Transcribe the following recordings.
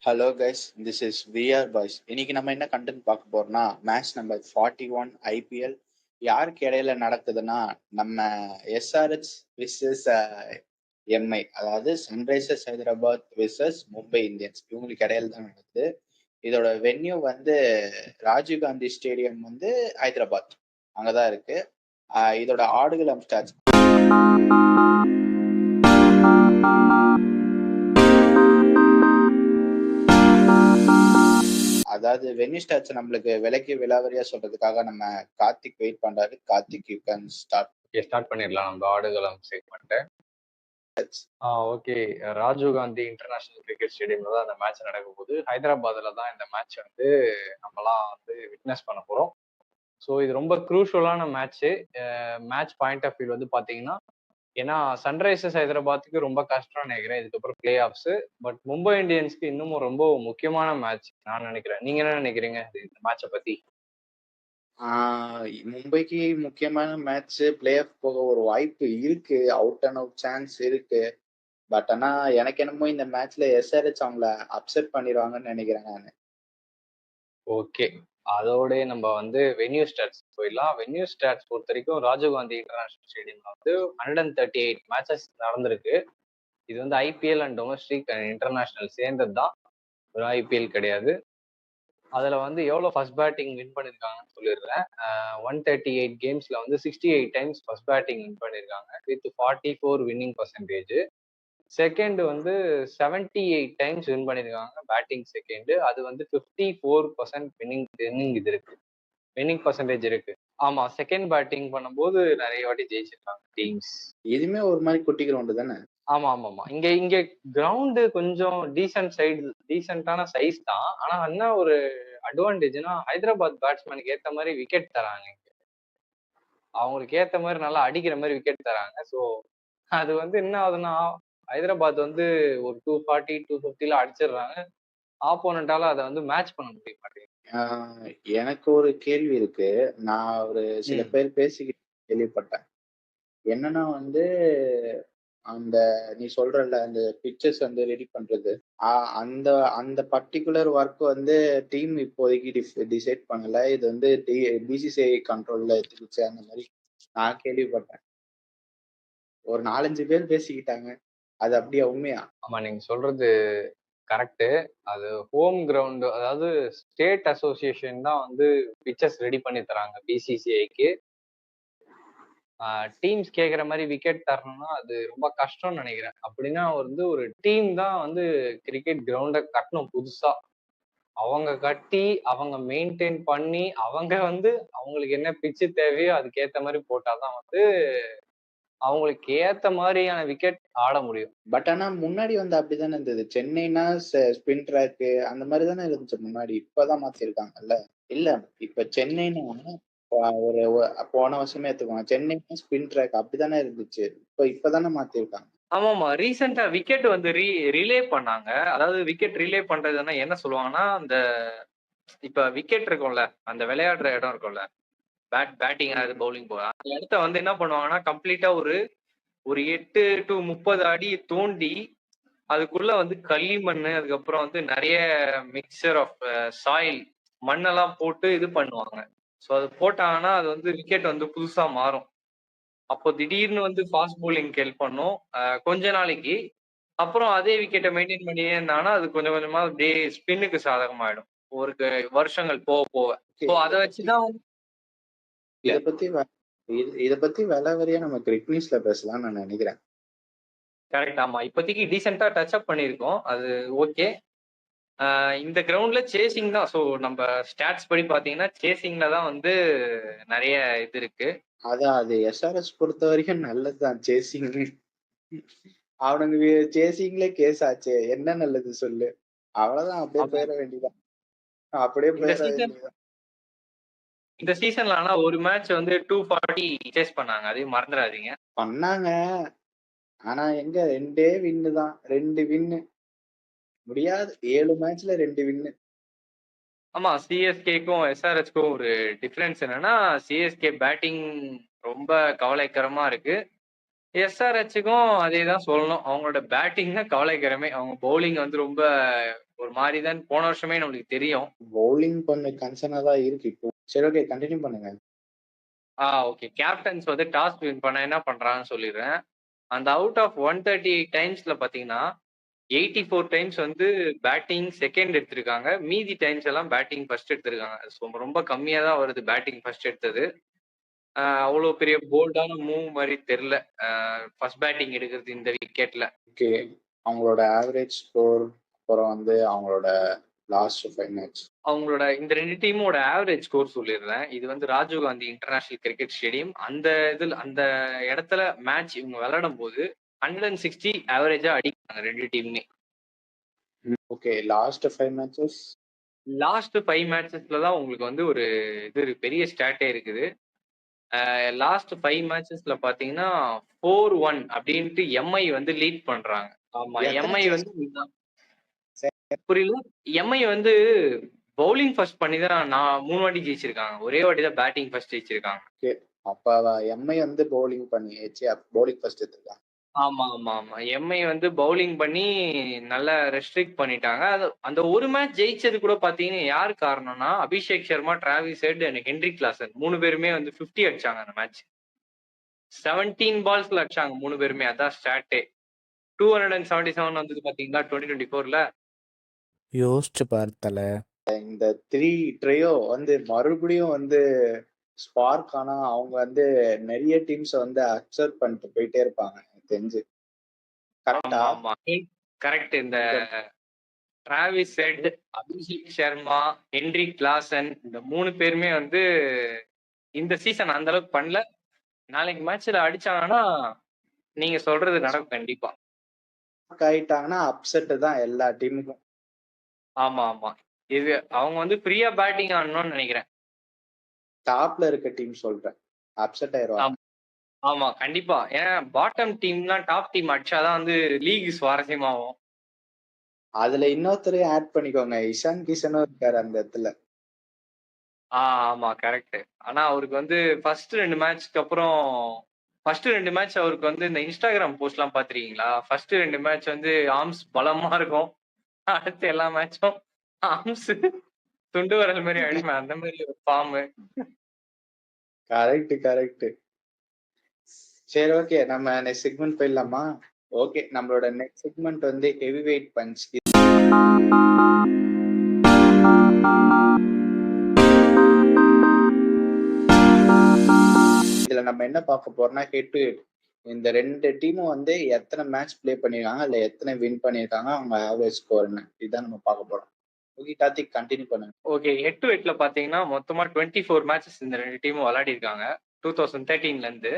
Hello guys, this is VR boys. இன்னைக்கு நம்ம என்ன கண்டென்ட் பார்க்க போறோம்னா, மேட்ச் நம்பர் 41 ஐபிஎல் யாருக்கு இடையில நடக்குதுன்னா, நம்ம எஸ்ஆர்ஹெச் விசஸ் எம்ஐ, அதாவது Sunrisers Hyderabad versus Mumbai Indians, இவங்களுக்கு இடையில தான் நடக்குது. இதோட வென்யூ வந்து ராஜீவ் காந்தி ஸ்டேடியம் வந்து ஹைதராபாத், அங்கதான் இருக்கு. இதோட ஆடுகளம் ஸ்டார்ஸ் அதாவது வென்யூ ஸ்டாட்ஸ் நம்மளுக்கு விலைக்கு விலாவரியா சொல்றதுக்காக நம்ம கார்த்திக் வெயிட் பண்றாரு. Karthik, you can start. Start பண்ணிடலாம் நம்ம ஆடுகளம் segment. Okay, Rajiv Gandhi international cricket ஸ்டேடியம்ல தான் அந்த மேட்ச் நடக்கும் போது ஹைதராபாத்ல தான் இந்த மேட்ச் வந்து நம்மலாம் வந்து விட்னஸ் பண்ண போறோம். ஸோ இது ரொம்ப குரூஷியலான மேட்ச் பாயிண்ட் ஆஃப் வியூ வந்து பாத்தீங்கன்னா, ஏன்னா சன்ரைசர்ஸ் ஹைதராபாத்துக்கு ரொம்ப கஷ்டம் நினைக்கிறேன் இதுக்கப்புறம் பிளே ஆஃப்ஸ். பட் மும்பை இந்தியன்ஸ்க்கு இன்னமும் ரொம்ப முக்கியமான மேட்ச் நான் நினைக்கிறேன். நீங்க என்ன நினைக்கிறீங்க இந்த மேட்சை பத்தி? மும்பைக்கு முக்கியமான மேட்ச், பிளே ஆஃப் போக ஒரு வாய்ப்பு இருக்கு, அவுட் அண்ட் அவுட் சான்ஸ் இருக்கு. பட் ஆனா எனக்கு என்னமோ இந்த மேட்ச்ல எஸ்ஆர்ஹெச் அவங்கள அப்செட் பண்ணிடுவாங்கன்னு நினைக்கிறேன் நான். ஓகே, அதோட நம்ம வந்து வென்யூ ஸ்டாட்ஸ் போயிடலாம். வென்யூ ஸ்டாட்ஸ் பொறுத்த வரைக்கும் ராஜீவ் காந்தி இன்டர்நேஷனல் ஸ்டேடியம்ல வந்து 138 மேட்சஸ் நடந்திருக்கு. இது வந்து IPL and domestic and international சேர்ந்தது தான், ஒரு ஐபிஎல் கிடையாது. அதுல வந்து எவ்வளவு ஃபர்ஸ்ட் பேட்டிங் வின் பண்ணிருக்காங்கன்னு சொல்லிடுறேன். 138 கேம்ஸ்ல வந்து 68 டைம்ஸ் ஃபர்ஸ்ட் பேட்டிங் வின் பண்ணிருக்காங்க வித் 44 வின்னிங் பர்சன்டேஜ். செகண்ட் வந்து 78 டைம்ஸ் வின் பண்ணிருக்காங்க பேட்டிங் செகண்ட். அது வந்து 54% வின்னிங் இது இருக்கு, வின்னிங் பர்சன்டேஜ் இருக்கு. ஆமா, செகண்ட் பேட்டிங் பண்ணும்போது நிறைய வாட்டி ஜெயிச்சிருக்காங்க டீம்ஸ். இதுமே ஒரு மாதிரி குட்டி கிரவுண்ட் தானே? ஆமா ஆமா ஆமா, இங்க கிரவுண்டு கொஞ்சம் டீசென்டான சைஸ் தான். ஆனா என்ன ஒரு அட்வான்டேஜ்னா, ஹைதராபாத் பேட்ஸ்மேனுக்கு ஏத்த மாதிரி விக்கெட் தராங்க. அவங்களுக்கு ஏத்த மாதிரி நல்லா அடிக்கிற மாதிரி விக்கெட் தராங்க. ஸோ அது வந்து என்ன ஆகுதுன்னா, ஹைதராபாத் வந்து ஒரு 240 250 அடிச்சிடுறாங்க. ஆப்போனண்டால அதை வந்து மேட்ச் பண்ண முடிய மாட்டேங்குது. எனக்கு ஒரு கேள்வி இருக்கு. நான் ஒரு சில பேர் பேசிக்கிட்டு கேள்விப்பட்டேன். என்னன்னா வந்து, அந்த நீ சொல்றல அந்த பிக்சர்ஸ் வந்து ரெடி பண்றது, அந்த அந்த பர்டிகுலர் ஒர்க் வந்து டீம் இப்போதைக்கு டிசைட் பண்ணல. இது வந்து பிசிசிஐ கண்ட்ரோல்ல இருந்துச்சு அந்த மாதிரி நான் கேள்விப்பட்டேன். ஒரு 4-5 பேர் பேசிக்கிட்டாங்க. அது அப்படியே உண்மையா? ஆமா, நீங்க சொல்றது கரெக்ட். அது ஹோம் கிரவுண்ட், அதாவது ஸ்டேட் அசோசியேஷன் தான் வந்து பிக்சர்ஸ் ரெடி பண்ணி தராங்க பிசிசிஐக்கு. டீம்ஸ் கேட்குற மாதிரி விக்கெட் தரணும்னா அது ரொம்ப கஷ்டம்னு நினைக்கிறேன். அப்படின்னா வந்து ஒரு டீம் தான் வந்து கிரிக்கெட் கிரவுண்டை கட்டணும் புதுசா. அவங்க கட்டி அவங்க மெயின்டைன் பண்ணி அவங்க வந்து அவங்களுக்கு என்ன பிச்சு தேவையோ அதுக்கேற்ற மாதிரி போட்டாதான் வந்து அவங்களுக்கு ஏத்த மாதிரியான விக்கெட் ஆட முடியும். பட் ஆனா முன்னாடி வந்து அப்படிதானே இருந்தது. சென்னைனா ஸ்பின் ட்ராக் அந்த மாதிரி தானே இருந்துச்சு முன்னாடி. இப்பதான் மாத்திருக்காங்கல்ல. இல்ல, இப்ப சென்னைன்னா ஒரு போன வருஷமே எடுத்துக்கோங்க, சென்னைனா ஸ்பின் ட்ராக் அப்படிதானே இருந்துச்சு. இப்பதானே மாத்திருக்காங்க. ஆமாமா, ரீசெண்டா விக்கெட் வந்து ரிலே பண்ணாங்க. அதாவது விக்கெட் ரிலே பண்றதுன்னா என்ன சொல்லுவாங்கன்னா, அந்த இப்ப விக்கெட் இருக்கும்ல, அந்த விளையாடுற இடம் இருக்கும்ல, பேட்டிங் அது பவுலிங் போக அந்த இடத்த வந்து என்ன பண்ணுவாங்கன்னா, கம்ப்ளீட்டா ஒரு 8 to 30 அடி தோண்டி அதுக்குள்ள வந்து களிமண், அதுக்கப்புறம் வந்து நிறைய மிக்சர் ஆஃப் சாயில், மண்ணெல்லாம் போட்டு இது பண்ணுவாங்க. ஸோ அது போட்டாங்கன்னா அது வந்து விக்கெட் வந்து புதுசா மாறும். அப்போ திடீர்னு வந்து ஃபாஸ்ட் பவுலிங்க்கு ஹெல்ப் பண்ணும் கொஞ்ச நாளைக்கு. அப்புறம் அதே விக்கெட்டை மெயின்டைன் பண்ணியே இருந்தாங்கன்னா அது கொஞ்சம் கொஞ்சமா அப்படியே ஸ்பின்னுக்கு சாதகமாயிடும் ஒரு வருஷங்கள் போக போக. ஸோ அதை வச்சுதான் இத பத்தி விலாவரியா நம்ம கிரிக் நியூஸ்ல பேசலாம்னு நான் நினைக்கிறேன். கரெக்ட். ஆமா, இப்போதைக்கு டீசெண்டா டச் அப் பண்ணியிருக்கோம், அது ஓகே. இந்த கிரவுண்ட்ல சேசிங் தான். ஸோ நம்ம ஸ்டாட்ஸ் படி பாத்தீங்கன்னா சேசிங்ல தான் வந்து நிறைய இது இருக்கு. அதான், அது எஸ்ஆர்எஸ் பொறுத்த வரைக்கும் நல்லதுதான் சேசிங். அவனுங்க சேசிங்ல கேஸ் ஆச்சு, என்ன நல்லது சொல்லு. அவ்வளவுதான், அப்படியே போயிட வேண்டியதான். அப்படியே போயிட வேண்டியதான். இந்த சீசன்ல ஆனா ஒரு மேட்ச் வந்து 240 சேஸ் பண்ணாங்க, அதையும் மறந்துடாதீங்க. பண்ணாங்க, ஆனா எங்க 2 வின்னு தான். 2 வின்னு முடியாது, 7 மேட்ச்ல 2 வின்னு. ஆமா, சிஎஸ்கேக்கும் எஸ்ஆர்ஹெச்க்கும் ஒரு டிஃபரன்ஸ் என்னன்னா, சிஎஸ்கே பேட்டிங் ரொம்ப கவலைக்கிடமா இருக்கு. எஸ்ஆர்ஹெச்சுக்கும் அதே தான் சொல்லணும், அவங்களோட பேட்டிங் தான் கவலைக்கிடமே. அவங்க பவுலிங் வந்து ரொம்ப ஒரு மாதிரி தான் போன வருஷமே நம்மளுக்கு தெரியும். பவுலிங் கொஞ்சம் கன்சர்னா தான் இருக்கு இப்போ. சரி, ஓகே, கண்டினியூ பண்ணுங்க. ஓகே. கேப்டன்ஸ் வந்து டாஸ் வின் பண்ண என்ன பண்றாங்கன்னு சொல்லிடுறேன். அந்த அவுட் ஆஃப் 138 டைம்ஸ்ல பாத்தீங்கன்னா 84 டைம்ஸ் வந்து பேட்டிங் செகண்ட் எடுத்திருக்காங்க. மீதி டைம்ஸ் எல்லாம் பேட்டிங் ஃபர்ஸ்ட் எடுத்திருக்காங்க. ரொம்ப கம்மியா தான் வருது பேட்டிங் ஃபர்ஸ்ட் எடுத்தது. அவ்வளோ பெரிய போல்டான மூவ் மாதிரி தெரியல. ஃபர்ஸ்ட் பேட்டிங் எடுக்கிறது இந்த விக்கெட்ல. ஓகே, அவங்களோட ஆவரேஜ் ஸ்கோர், அப்புறம் வந்து அவங்களோட லாஸ்ட் 5 மேட்ச். அவங்களோட இந்த 2 டீமோட ஆவரேஜ் ஸ்கோர் சொல்லிடுறேன். இது வந்து Rajiv Gandhi international cricket stadium. அந்த இடத்துல மேட்ச் இவங்க விளையாடும் போது 160 ஆவரேஜா அடிக்கிறாங்க 2 டீமுமே. Okay, last 5 matches. லாஸ்ட் 5 மேட்சஸ்ல தான் உங்களுக்கு வந்து ஒரு பெரிய ஸ்டாட்டே இருக்குது. லாஸ்ட் 5 மேட்சஸ்ல பாத்தீங்கன்னா 4-1 அப்படின்ட்டு எம்ஐ வந்து லீட் பண்றாங்க. ஆமா, எம்ஐ வந்து புரியல. எம்ஐ வந்து பவுலிங் ஃபர்ஸ்ட் பண்ணி தான் 3 வாட்டி ஜெயிச்சிருக்காங்க. ஒரே வாட்டி தான் பேட்டிங் ஃபர்ஸ்ட் ஜெயிச்சிருக்காங்க. ஓகே, அப்ப எம்ஐ வந்து பவுலிங் ஃபர்ஸ்ட் எடுத்துருக்காங்க. ஆமா, ஆமா, ஆமா. எம்ஐ வந்து பவுலிங் பண்ணி நல்லா ரெஸ்ட்ரிக்ட் பண்ணிட்டாங்க. அந்த ஒரு மேட்ச் ஜெயிச்சது கூட பாத்தீங்கன்னா யாரு காரணம்னா Abhishek Sharma, Travis head and Henrik Klaasen 3 பேருமே வந்து 50 அடிச்சாங்க அந்த மேட்ச். 17 பால்ஸ்ல அடிச்சாங்க 3 பேருமே. அதான் ஸ்டாட்டே. 277 வந்தது பாத்தீங்களா 2024ல. யோசிச்சு பார்த்தல. இந்த 3 ட்ரையோ வந்து மறுபடியும் வந்து ஸ்பார்க் ஆனா அவங்க வந்து நிறைய டீம்ஸ் வந்து அக்செப்ட் பண்ணிட்டு போயிட்டே இருப்பாங்க எனக்கு தெரிஞ்சு. கரெக்டா? ஆமா, கரெக்ட். இந்த Travis head, Abhishek Sharma, Heinrich Klaasen இந்த 3 பேருமே வந்து இந்த சீசன் அந்த அளவுக்கு பண்ணல. நாளைக்கு மேட்ச்ல அடிச்சாங்கன்னா நீங்க சொல்றது நடக்கும் கண்டிப்பா. ஆயிட்டாங்கன்னா அப்செட் தான் எல்லா டீமுக்கும். ஆமா, ஆமா. இது அவங்க வந்து ஃப்ரீயா பேட்டிங் ஆடணும்னு நினைக்கிறேன். டாப்ல இருக்க டீம் சொல்றேன், அப்செட் ஆயிருவாங்க. ஆமா, கண்டிப்பா. ஏன்னா பாட்டம் டீம்லாம் டாப் டீம் அடிச்சாதான் வந்து லீக் சுவாரஸ்யமாகும். அதுல இன்னொருத்தரையும் ஆட் பண்ணிக்கோங்க, இஷான் கிஷனும் இருக்காரு அந்த இடத்துல. ஆமா, கரெக்ட். ஆனா அவருக்கு வந்து ஃபர்ஸ்ட் 2 மேட்ச்க்கு அப்புறம் ஃபர்ஸ்ட் 2 மேட்ச் அவருக்கு வந்து இந்த இன்ஸ்டாகிராம் போஸ்ட்லாம் பாத்திருக்கீங்களா? ஃபர்ஸ்ட் 2 மேட்ச் வந்து ஆர்ம்ஸ் பலமா இருக்கும். அடுத்த எல்லா மேட்சும் ஆர்ம்ஸ் துண்டு வரல் மாதிரி ஆயிடுமே, அந்த மாதிரி ஒரு ஃபார்ம். கரெக்ட். சரி, ஓகே, நம்ம நெக்ஸ்ட் செக்மெண்ட் போயிடலாமா? ஓகே, நம்மளோட நெக்ஸ்ட் செக்மெண்ட் வந்து ஹெவி வெயிட் பஞ்ச். இதுல நம்ம என்ன பார்க்க போறோம்னா ஹெட் டு ஹெட். இந்த 2 டீமும் வந்து எத்தனை மேட்ச் பிளே பண்ணிருக்காங்க, இல்ல எத்தனை வின் பண்ணிருக்காங்க, அவங்க ஆவரேஜ் ஸ்கோர் என்ன, இதுதான் நம்ம பார்க்க போறோம். ஓகே கார்த்திக், கண்டினியூ பண்ணுங்க. ஓகே, ஹெட் டு ஹெட்ல பாத்தீங்கன்னா மொத்தமா 24 மேட்சஸ் இந்த 2 டீமும் விளையாடி இருக்காங்க 2013ல இருந்து.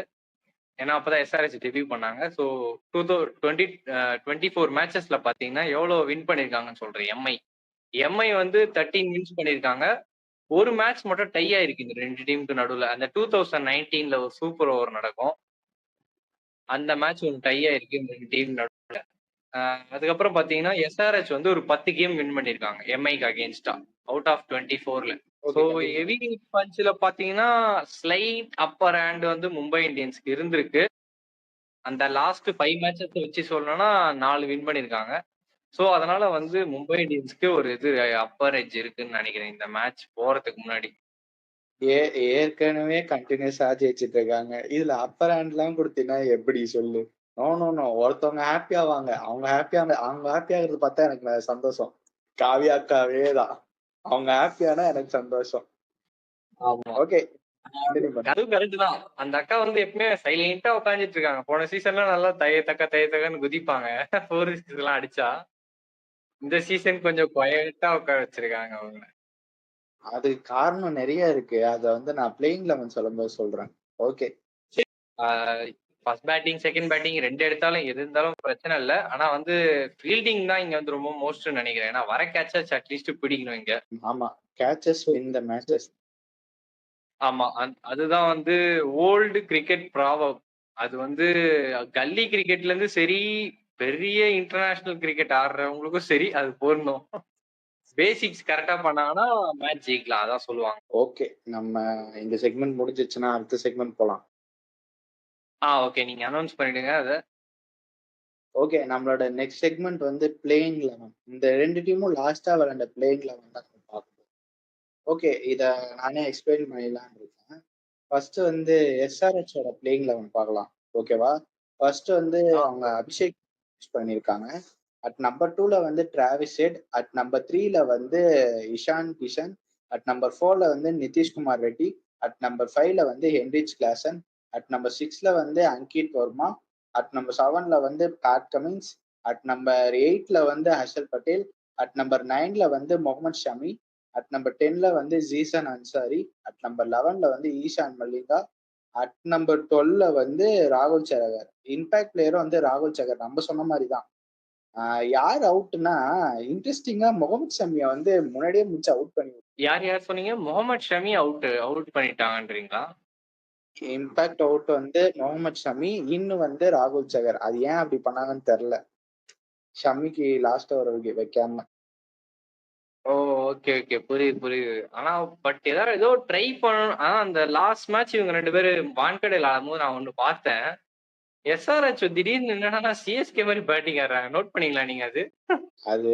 ஏன்னா அப்பதான் எஸ்ஆர்எச் டெபியூ பண்ணாங்க. ஸோ 24 மேட்சஸ்ல பாத்தீங்கன்னா எவ்வளவு வின் பண்ணிருக்காங்கன்னு சொல்றேன். எம்ஐ வந்து 13 வின்ஸ் பண்ணிருக்காங்க. ஒரு மேட்ச் மட்டும் டை ஆயிருக்கு இந்த 2 டீமுக்கு நடுவுல. அந்த 2019ல ஒரு சூப்பர் ஓவர் நடக்கும். அந்த மேட்ச் ஒரு டை ஆயிருக்கு இந்த 2 டீம் நடுவுல. அதுக்கப்புறம் பாத்தீங்கன்னா எஸ்ஆர்எச் வந்து ஒரு 10 கேம் வின் பண்ணிருக்காங்க எம்ஐக்கு அகேன்ஸ்டா அவுட் ஆஃப் 24ல. ஸோ ஹெவி பஞ்ச்ல பாத்தீங்கன்னா ஸ்லைட் அப்பர் ஹேண்ட் வந்து மும்பை இந்தியன்ஸ்க்கு இருந்திருக்கு. அந்த லாஸ்ட் 5 மேட்சஸ் வச்சு சொல்லணும்னா 4 வின் பண்ணிருக்காங்க. சோ அதனால வந்து மும்பை இந்தியன்ஸ்க்கு ஒரு அப்பர் எட்ஜ் இருக்குன்னு நினைக்கிறேன் இந்த மேட்ச் போறதுக்கு முன்னாடி. ஏற்கனவே கண்டினியூஸா ஜெயிச்சிட்டு இருக்காங்க, இதுல அப்பர் ஹேண்ட் எல்லாம் கொடுத்தீங்கன்னா எப்படி சொல்லு? நோ, ஒருத்தவங்க ஹாப்பி ஆவாங்க, அவங்க ஹாப்பி ஆகுறது பார்த்தா எனக்கு சந்தோஷம். காவியா அக்காவே தான், அவங்க ஹாப்பியானா எனக்கு சந்தோஷம். ஓகே, அதுவும் கரெக்ட் தான். அந்த அக்கா வந்து எப்பவுமே சைலண்டா உட்காந்துட்டு இருக்காங்க. போன சீசன்ல நல்லா தக்கன்னு குதிப்பாங்க 4 எல்லாம் அடிச்சா. இந்த சீசன் கொஞ்சம் குவைட்டா உட்கார வச்சிருக்காங்க அவங்க. அதுக்கு காரணம் நிறைய இருக்கு, அத வந்து நான் பிளேயிங் 11 சொல்லும்போது சொல்றேன். Okay, first batting second batting 2 எடுத்தாலும் எது இருந்தாலும் பிரச்சனை இல்லை. ஆனா வந்து ஃபீல்டிங் தான் இங்க வந்து ரொம்ப மோஸ்ட் நினைக்கிறேன். ஏன்னா வர கேட்சஸ் அட்லீஸ்ட் பிடிக்கணும் இங்க. ஆமா, கேட்சஸ் வின் தி மேட்சஸ். ஆமா, அதுதான் வந்து ஓல்டு கிரிக்கெட் ப்ராவர்ப். அது வந்து கல்லி கிரிக்கெட்ல இருந்து சரி, பெரிய இன்டர்நேஷனல் கிரிக்கெட் ஆடுறவங்களுக்கும் சரி அது பொருந்தும். பேசிக்ஸ் கரெக்டா பண்ணாங்கன்னா மேட்ச் ஜெயிக்கலாம், அதான் சொல்லுவாங்க. ஓகே, நம்ம இந்த செக்மெண்ட் முடிஞ்சிச்சுன்னா அடுத்த செக்மெண்ட் போலாம். ஓகே, நீங்க அனௌன்ஸ் பண்ணிடுங்க அதை. ஓகே. நம்மளோட நெக்ஸ்ட் செக்மெண்ட் வந்து பிளேயிங் 11. இந்த 2 டீமும் லாஸ்ட்டா விளையாண்ட பிளேயிங் 11 தான் நம்ம பார்க்க போறோம். ஓகே. இத நானே எக்ஸ்பிளைன் பண்ணிடலாம்னு இருக்கேன். ஃபர்ஸ்ட் வந்து எஸ்ஆர்ஹெச்சோட பிளேயிங் 11 பார்க்கலாம். ஓகேவா? ஃபர்ஸ்ட் வந்து அவங்க அபிஷேக் யூஸ் பண்ணியிருக்காங்க. அட் நம்பர் 2ல வந்து டிராவிஸ் ஹெட், அட் நம்பர் 3ல வந்து இஷான் கிஷன், அட் நம்பர் 4ல வந்து நிதிஷ்குமார் ரெட்டி, அட் நம்பர் 5ல வந்து ஹென்ரிச் கிளாசன், அட் நம்பர் 6ல வந்து அங்கிட் வர்மா, அட் நம்பர் 7ல வந்து பேட் கமின்ஸ், அட் நம்பர் 8ல வந்து ஹர்ஷல் பட்டேல், அட் நம்பர் 9ல வந்து முகமது ஷமி, அட் நம்பர் 10ல வந்து ஜீசன் அன்சாரி, அட் நம்பர் 11ல வந்து ஈஷான் மல்லிகா, அட் நம்பர் 12ல வந்து ராகுல் சகர். இம்பாக்ட் பிளேயரும் வந்து ராகுல் சகர். நம்ம சொன்ன மாதிரி தான். யார் அவுட்னா இன்ட்ரெஸ்டிங்கா முகமது ஷமியை வந்து முன்னாடியே முடிச்சு அவுட் பண்ணி யார் சொன்னீங்க? முகமது ஷமி அவுட் பண்ணிட்டாங்கன்றீங்களா? இம்பாக்ட் அவுட் வந்து முகமது ஷமி, இன்னும் வந்து ராகுல் சகர். அது ஏன் அப்படி பண்ணாங்கன்னு தெரியல. ஷமிக்கு லாஸ்ட் ஓவர் வைக்காம. ஓ ஓகே புரியுது. ஆனா பட் ஏதோ ட்ரை பண்ணணும். ஆனா அந்த லாஸ்ட் மேட்ச் இவங்க 2 பேரும் வான்கடையில் ஆடும்போது நான் ஒண்ணு பார்த்தேன். எஸ்ஆர்ஹெச் திடீர்னு என்னன்னா சிஎஸ்கே மாதிரி பேட்டிங் ஆடுறாங்க. நோட் பண்ணீங்களா நீங்க அது? அது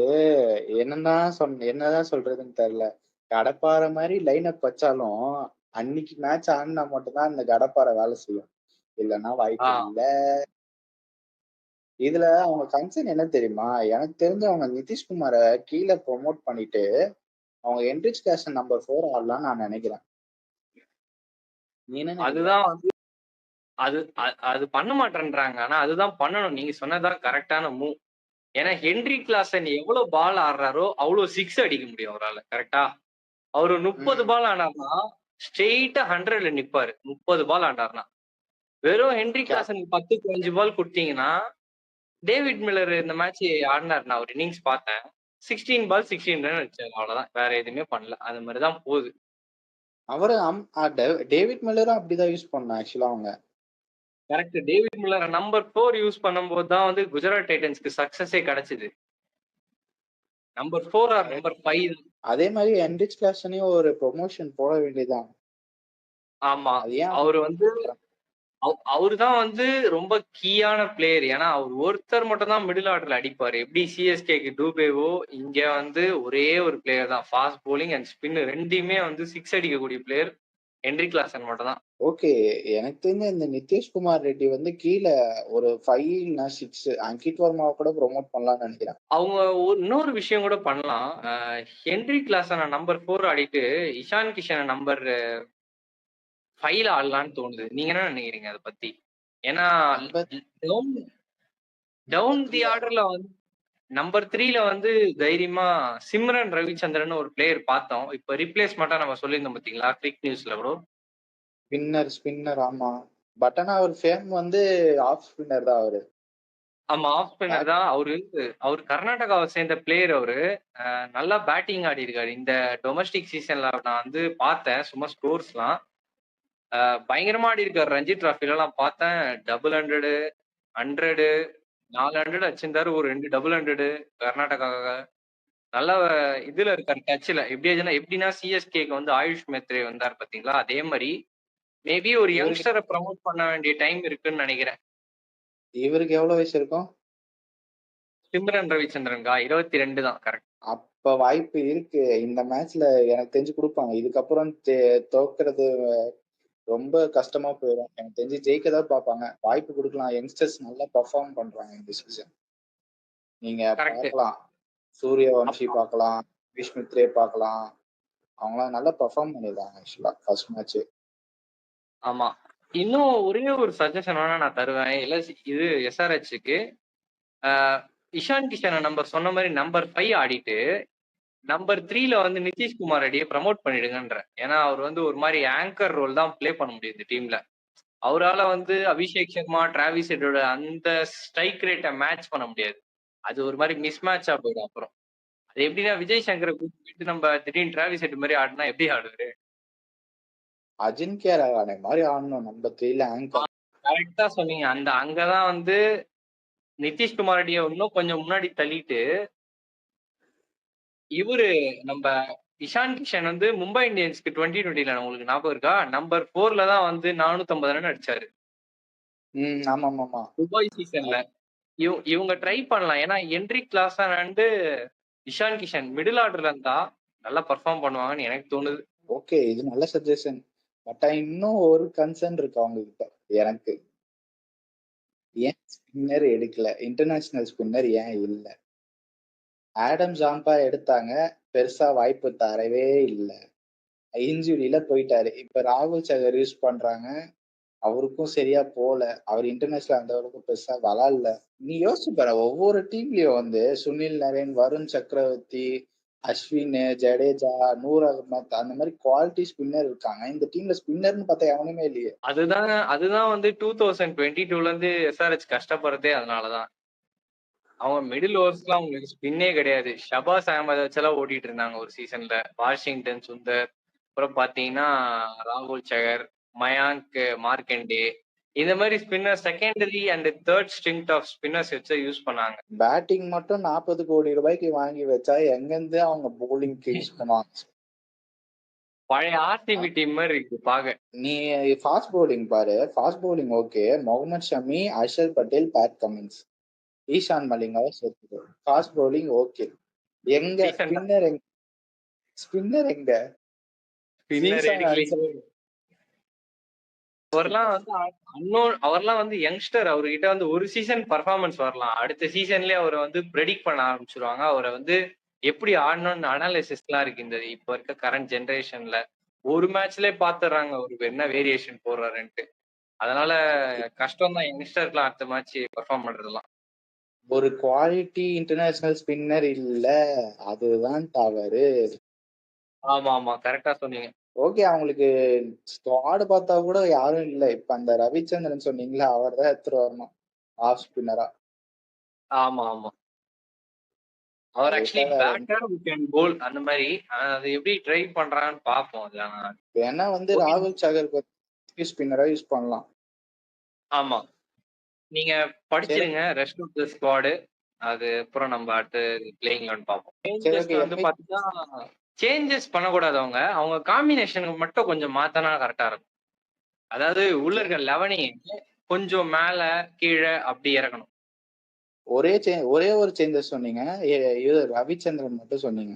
என்னதான் சொல்றதுன்னு தெரியல. கடப்பாறை மாதிரி லைன் அப் வச்சாலும் அன்னைக்கு மேட்ச் ஆடினா மட்டும்தான் அந்த கடப்பாறை வேலை செய்யும். இல்லைன்னா வாய்ப்பு இல்ல. இதுல அவங்க கன்சர்ன் என்ன தெரியுமா? எனக்கு தெரிஞ்ச அவங்க நிதிஷ்குமாரை கீழே ப்ரொமோட் பண்ணிட்டு அவங்க என்ரிச் கிளாசன் நம்பர் 4 ஆடலாம்னு நான் நினைக்கிறேன். நீ என்ன நினைக்கிற? அதுதான் வந்து அது பண்ண மாட்டேன்றாங்க. ஆனா அதுதான் பண்ணணும். நீங்க சொன்னதுதான் கரெக்டான மூவ். ஏன்னா ஹென்ரி கிளாசன் எவ்வளவு பால் ஆடுறாரோ அவ்வளவு 6 அடிக்க முடியும் அவரால. கரெக்டா? அவரு 30 பால் ஆனார்னா ஸ்ட்ரெயிட்டா 100ல நிப்பாரு. 30 பால் ஆனார்னா. வெறும் ஹென்ரி கிளாசன் 10க்கு 5 பால் கொடுத்தீங்கன்னா டேவிட் மில்லர் இந்த மேட்ச் ஆடினார். நான் ஒரு இன்னிங்ஸ் பார்த்தேன். 16 பால் 16 ரன் அடிச்சாரு. அவ்வளவுதான். வேற எதுவுமே பண்ணல. அது மாதிரிதான் போகுது. அவரு டேவிட் மில்லரும் அப்படிதான் யூஸ் பண்ணான் ஆக்சுவலா அவங்க. Correct. David Miller number 4 use பண்ணும்போது தான் வந்து குஜராத் டைட்டன்ஸ்க்கு சக்சஸே கிடைச்சது. Number 4 or number 5. அதே மாதிரி என்ரிச் கிளாசனையும் ஒரு ப்ரொமோஷன் போட வேண்டியதுதான். ஆமா. அவரு வந்து அவருதான் வந்து ரொம்ப கீயான பிளேயர். ஏன்னா அவர் ஒருத்தர் மட்டும் தான் மிடில் ஆர்டர்ல அடிப்பாரு. எப்படி சிஎஸ்கேக்கு டூபேவோ, இங்க வந்து ஒரே ஒரு பிளேயர் தான். ஃபாஸ்ட் போலிங் அண்ட் ஸ்பின் ரெண்டுமே வந்து 6 அடிக்கக்கூடிய பிளேயர் ஹென்ரி கிளாசன் மட்டும் தான். ஓகே. எனக்கு தெரிஞ்ச இந்த நிதிஷ்குமார் ரெட்டி வந்து கீழே ஒரு 5 இல்ல 6 அங்கிட் வர்மாவை கூட ப்ரொமோட் பண்ணலாம்னு நினைக்கிறேன். அவங்க இன்னொரு விஷயம் கூட பண்ணலாம். ஹென்ரி கிளாசனை நம்பர் 4 ஆடிட்டு இஷான் கிஷனை நம்பர் 5ல ஆடலான்னு தோணுது. நீங்க என்ன நினைக்கிறீங்க அதை பத்தி? ஏன்னா டவுன் தி ஆர்டர்ல வந்து நம்பர் 3ல வந்து தைரியமா சிம்ரன் ரவிச்சந்திரன் ஒரு பிளேயர் பார்த்தோம். இப்ப ரீப்ளேஸ்மெண்டா நம்ம சொல்லியிருந்தோம் பாத்தீங்களா கிரிக் நியூஸ்ல ப்ரோ. ஸ்பின்னர் ஆமா. பட் ஆனா அவர் ஃபேம் வந்து ஆஃப் ஸ்பின்னர் தான் அவரு. ஆமா ஆஃப் ஸ்பின்னர் தான். அவரு கர்நாடகாவை சேர்ந்த பிளேயர். அவரு நல்லா பேட்டிங் ஆடி இருக்காரு. இந்த டொமஸ்டிக் சீசன்ல நான் வந்து பார்த்தேன் சும்மா ஸ்கோர்ஸ்லாம். பயங்கரமா ஆடி இருக்காரு. ரஞ்சி டிராஃபில எல்லாம் பார்த்தேன். 100 100 400 அடிச்சிருந்தாரு. ஒரு 2 100 கர்நாடகாவுக்காக. நல்ல இதுல இருக்காரு டச்ல. எப்படின்னா சிஎஸ்கேக்கு வந்து ஆயுஷ் மேத்ரே வந்தார் பாத்தீங்களா? அதே மாதிரி மேபி ஒரு யங்ஸ்டரை ப்ரமோட் பண்ண வேண்டிய டைம் இருக்குன்னு நினைக்கிறேன். இவருக்கு எவ்வளவு வயசு இருக்கும்? சிம்ரன் ரவிச்சந்திரன்கா 22 தான். கரெக்ட். அப்ப வாய்ப்பு இருக்கு. இந்த மேட்ச்ல எனக்கு தெரிஞ்சு கொடுப்பாங்க. இதுக்கப்புறம் தோக்குறது ரொம்ப கஷ்டமா போயிடும். எனக்கு தெரிஞ்சு ஜெயிக்கதான் பார்ப்பாங்க. வாய்ப்பு கொடுக்கலாம். யங்ஸ்டர்ஸ் நல்லா பெர்ஃபார்ம் பண்றாங்க இந்த சீசன். நீங்க பார்க்கலாம். சூரியவம்சி பார்க்கலாம், விஷ்மித்ரே பார்க்கலாம். அவங்களாம் நல்லா பெர்ஃபார்ம் பண்ணிருக்காங்க ஆக்சுவலா ஃபர்ஸ்ட் மேட்ச். ஆமா. இன்னும் ஒரே ஒரு சஜஷன் வேணா நான் தருவேன். இது எஸ்ஆர்ஹெச்சுக்கு இஷான் கிஷனை நம்பர் சொன்ன மாதிரி நம்பர் 5 ஆடிட்டு நம்பர் 3ல வந்து நிதிஷ்குமார் ரெட்டியை ப்ரமோட் பண்ணிடுங்கன்ற. ஏன்னா அவர் வந்து ஒரு மாதிரி ஆங்கர் ரோல் தான் பிளே பண்ண முடியும் இந்த டீம்ல. அவரால் வந்து அபிஷேக் சர்மா, டிராவிஸ் ஹெட்டோட அந்த ஸ்ட்ரைக் ரேட்டை மேட்ச் பண்ண முடியாது. அது ஒரு மாதிரி மிஸ் மேட்சா போயிடும். அப்புறம் அது எப்படின்னா விஜய் சங்கரை கூப்பிட்டு நம்ம திடீர்னு டிராவிஸ் ஹெட் மாதிரி ஆடினா எப்படி ஆடுவாரு? அஜின்கியா ரஹானே மாதிரி ஆடணும் நம்பர் 3ல ஆங்கர். கரெக்டா சொன்னீங்க. அங்கதான் வந்து நிதிஷ்குமார் ரெட்டியை இன்னும் கொஞ்சம் முன்னாடி தள்ளிட்டு இவரு நம்ம இஷான் கிஷன் வந்து மும்பை இந்தியன்ஸ்க்கு 2020ல உங்களுக்கு ஞாபகம் இருக்கா? நம்பர் 4ல தான் வந்து 450 ரன் அடிச்சாரு. ஆமா துபாய் சீசன்ல. இவங்க ட்ரை பண்ணலாம். ஏன்னா Heinrich Klaasen and Ishan Kishan middle ஆர்டர்ல இருந்தா நல்லா பெர்ஃபார்ம் பண்ணுவாங்கன்னு எனக்கு தோணுது. ஓகே, இது நல்ல சஜஷன். பட் இன்னும் ஒரு கன்சர்ன் இருக்கு அவங்க கிட்ட எனக்கு. ஏன் ஸ்பின்னர் எடுக்கல? இன்டர்நேஷனல் ஸ்பின்னர் ஏன் இல்ல? ஆடம் ஜாம்பா எடுத்தாங்க, பெருசா வாய்ப்பு தரவே இல்ல. இன்ஜுரியில போயிட்டாரு. இப்ப ராகுல் சகர் யூஸ் பண்றாங்க, அவருக்கும் சரியா போல. அவர் இன்டர்நேஷனல் அந்த அளவுக்கு பெருசா விளாடல. நீ யோசிச்சு பாரு, ஒவ்வொரு டீம்லயும் வந்து சுனில் நரேன், வருண் சக்கரவர்த்தி, அஸ்வின், ஜடேஜா, நூர் அகமத் அந்த மாதிரி குவாலிட்டி ஸ்பின்னர் இருக்காங்க. இந்த டீம்ல ஸ்பின்னர்னு பார்த்தா எவனுமே இல்லையே. அதுதான் வந்து 2022ல இருந்து எஸ்ஆர்ஹெச் கஷ்டப்படுறதே அதனாலதான். அவங்க மிடில் ஓவர்ஸ்லாம் அவங்களுக்கு ஸ்பின்னே கிடையாது. ஷபாஸ் அகமது வச்செல்லாம் ஓட்டிட்டு இருந்தாங்க ஒரு சீசன்ல. வாஷிங்டன் சுந்தர், அப்புறம் பாத்தீங்கன்னா ராகுல் சகர், மயாங்க், மார்க்கண்டே, இந்த மாதிரி spinner secondary and third string of spinners வச்சு யூஸ் பண்ணாங்க. பேட்டிங் மட்டும் 40 கோடி ரூபாய்க்கு வாங்கி வச்சா எங்கிருந்து அவங்க போலிங்க்கு யூஸ் பண்ணுவாங்க? பழைய ஆர்சிபி டீம் மாதிரி இருக்கு பாக்க. நீ ஃபாஸ்ட் போலிங் பாரு. Fast bowling okay, Mohammed Shami, Axar Patel, Pat Cummins, Ishan மலிங்காவை சேர்த்துக்கோ. Fast bowling okay. எங்க ஸ்பின்னர்? ஸ்பின்னர் எங்க? அவர்லாம் வந்து யங்ஸ்டர். அவர்கிட்ட வந்து ஒரு சீசன் பர்ஃபார்மன்ஸ் வரலாம், அடுத்த சீசன்லயே அவரை வந்து ப்ரெடிக்ட் பண்ண ஆரம்பிச்சிருவாங்க. அவரை வந்து எப்படி ஆடணும்னு அனாலிசிஸ் எல்லாம் இருக்கு இந்த இப்ப இருக்க கரண்ட் ஜெனரேஷன்ல. ஒரு மேட்ச்லயே பாத்துறாங்க அவருக்கு என்ன வேரியேஷன் போடுறாருன்ட்டு. அதனால கஷ்டம் தான் யங்ஸ்டர்லாம் அடுத்த மேட்ச் பெர்ஃபார்ம் பண்றதுலாம். ஒரு குவாலிட்டி இன்டர்நேஷனல் ஸ்பின்னர் இல்ல, அதுதான் தவறு. ஆமா ஆமா, கரெக்டா சொன்னீங்க. ஓகே, அவங்களுக்கு ஸ்குவாட் பார்த்தா கூட யாரும் இல்ல. இப்ப அந்த ரவிச்சந்திரன் சொன்னீங்களா, அவர் தான் எடுத்துட்டு வரணும் ஆஃப் ஸ்பின்னரா. ஆமா ஆமா, அவர் actually batter who can bowl அந்த மாதிரி. அது எப்படி ட்ரை பண்றான்னு பாப்போம். ஏன்னா வந்து ராகுல் சகர் ஸ்பின்னரா யூஸ் பண்ணலாம். ஆமா, நீங்க படிச்சிருங்க ரெஸ்ட் ஆஃப் தி ஸ்குவாட். அது அப்புறம் நம்ம அடுத்து பிளேயிங் 11 பாப்போம். சேஞ்சஸ் வந்து பாத்தீங்கன்னா சேஞ்சஸ் பண்ணக்கூடாது. அவங்க காம்பினேஷனுக்கு மட்டும் கொஞ்சம் மாத்தனா கரெக்டா இருக்கும். அதாவது உள்ள இருக்க 11 கொஞ்சம் மேல கீழே அப்படி இறக்கணும். ஒரே ஒரு சேஞ்சஸ் சொன்னீங்க, ரவிச்சந்திரன் மட்டும் சொன்னீங்க.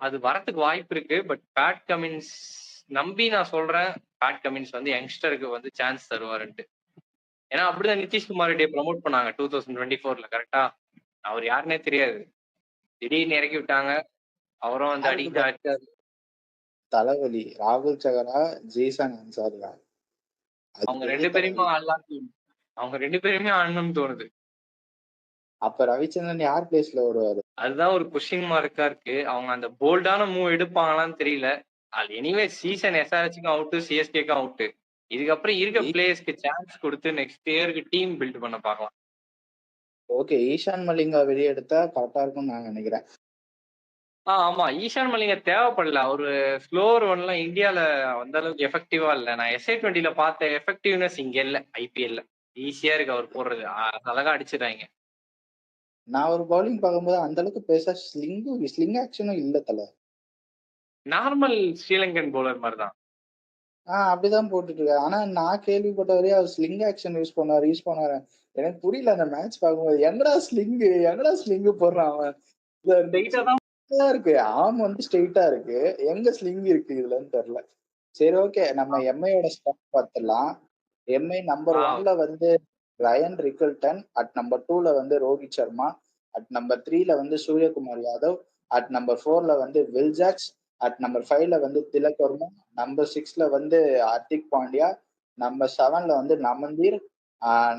அது வரத்துக்கு வாய்ப்பு இருக்கு. பட் பேட் கமின்ஸ் நம்பி நான் சொல்றேன், பேட் கமின்ஸ் வந்து யங்ஸ்டருக்கு வந்து சான்ஸ் தருவாருன்ட்டு. ஏன்னா அப்படிதான் நிதிஷ்குமார் ரெட்டியை ப்ரமோட் பண்ணாங்க 2024ல. கரெக்டா? அவர் யாருன்னே தெரியாது, திடீர்னு இறக்கி விட்டாங்க. அவரும் வந்து அடிக்க தலைவலி. ராகுல் சகரா, ஜெய்சன் அன்சாரியா, அவங்க ரெண்டு பேருமே ஆடணும்னு தோணுது. அப்ப ரவிச்சந்திரன் யார் பிளேஸ்ல வருவாரு? அதுதான் ஒரு கொஸ்டின் மார்க்கா இருக்கு. அவங்க அந்த போல்டான மூவ் எடுப்பாங்களான்னு தெரியல. அது எனிவே சீசன் எஸ்ஆர்ஹெச்சுக்கும் அவுட், சிஎஸ்கேக்கும் அவுட். இதுக்கப்புறம் இருக்க பிளேயர்ஸ்க்கு சான்ஸ் கொடுத்து நெக்ஸ்ட் இயருக்கு டீம் பில்ட் பண்ண பார்க்கலாம். ஓகே, ஈஷான் மலிங்கா வெளியே எடுத்தா கரெக்டா இருக்கும்னு நான் நினைக்கிறேன். ஆமா, ஈஷான் மலிங்கா தேவைப்படல. ஒரு ஸ்லோவர் ஒன்லாம் இந்தியால அந்த அளவுக்கு எஃபெக்டிவா இல்ல. நான் SA20ல பார்த்த எஃபெக்டிவ்னஸ் இங்க இல்ல. ஐபிஎல்ல ஈஸியா இருக்கு அவர் போடுறது, அழகா அடிச்சிடுறாங்க. நான் ஒரு பவுலிங் பார்க்கும்போது அந்த அளவுக்கு பெருசா ஸ்லிங் ஆக்ஷனும் இல்ல தல. நார்மல் ஸ்ரீலங்கன் பவுலர் மாதிரி தான். அப்படிதான் போட்டுட்டு இருக்காரு. ஆனா நான் கேள்விப்பட்ட வரையும் அவர் ஸ்லிங் ஆக்ஷன் யூஸ் பண்ணாரு. எனக்கு புரியல அந்த மேட்ச் பார்க்கும்போது. எங்கடா ஸ்லிங் போடுறான் அவன்? இருக்கு, ஆம் வந்து ஸ்ட்ரெயிட்டா இருக்கு, எங்க ஸ்லிங் இருக்கு இதுலன்னு தெரியல. சரி ஓகே, நம்ம எம்ஐயோட ஸ்டாக் பார்த்துடலாம். எம்ஐ நம்பர் 1ல வந்து ரயன் ரிக்கல்டன், அட் நம்பர் 2ல வந்து ரோஹித் சர்மா, அட் நம்பர் 3ல வந்து சூரியகுமார் யாதவ், அட் நம்பர் 4ல வந்து வில் ஜாக்ஸ், அட் நம்பர் 5ல வந்து திலக் வர்மா, நம்பர் 6ல வந்து ஹார்திக் பாண்டியா, நம்பர் 7ல வந்து நமந்தீர்,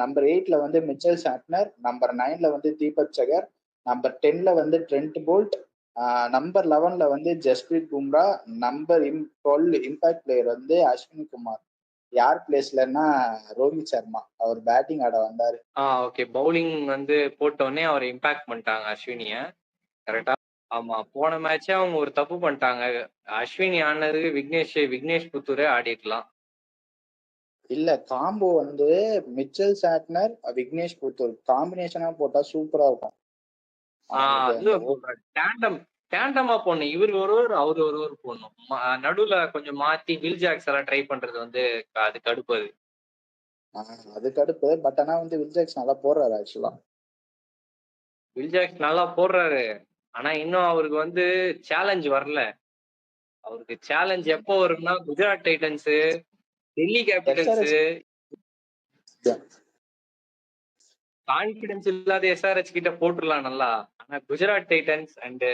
நம்பர் 8ல வந்து மிச்சல் சாட்னர், நம்பர் 9ல வந்து தீபக் சகர், நம்பர் 10ல வந்து ட்ரெண்ட் போல்ட், நம்பர் 11ல வந்து Jasprit Bumrah, number 12 impact player வந்து அஸ்வினி குமார். யார் பிளேஸ்லன்னா ரோஹித் சர்மா, அவர் பேட்டிங் ஆட வந்தாரு. ஓகே, பவுலிங் வந்து போட்டோடனே அவர் இம்பாக்ட் பண்ணிட்டாங்க அஸ்வினிய. கரெக்டா? ஆமா, போன மேட்சே அவங்க ஒரு தப்பு பண்ணிட்டாங்க. அஸ்வினி ஆனதுக்கு விக்னேஷ் புத்தூரே ஆடிக்கலாம். இல்ல, காம்போ வந்து மிச்சல் சாட்னர், விக்னேஷ் புத்தூர் காம்பினேஷனா போட்டா சூப்பரா இருக்கும். டேண்டமா போடணும். இவர் ஒருவர் அவரு ஒருவர் போடணும். நடுவுல கொஞ்சம் மாத்தி வில் ஜாக்ஸ் எல்லாம் ட்ரை பண்றது வந்து அது கடுப்பு. அது அது கடுப்பு. பட் ஆனா வந்து வில் ஜாக்ஸ் நல்லா போடுறாரு ஆக்சுவலா. வில் ஜாக்ஸ் நல்லா போடுறாரு. ஆனா இன்னும் அவருக்கு வந்து சேலஞ்ச் வரல. அவருக்கு சேலஞ்ச் எப்போ வரும்னா Gujarat Titans, Delhi Capitals, confidence இல்லாத எஸ்ஆர்ஹெச் கிட்ட போட்டுடலாம் நல்லா. ஆனா குஜராத் டைட்டன்ஸ் அண்ட்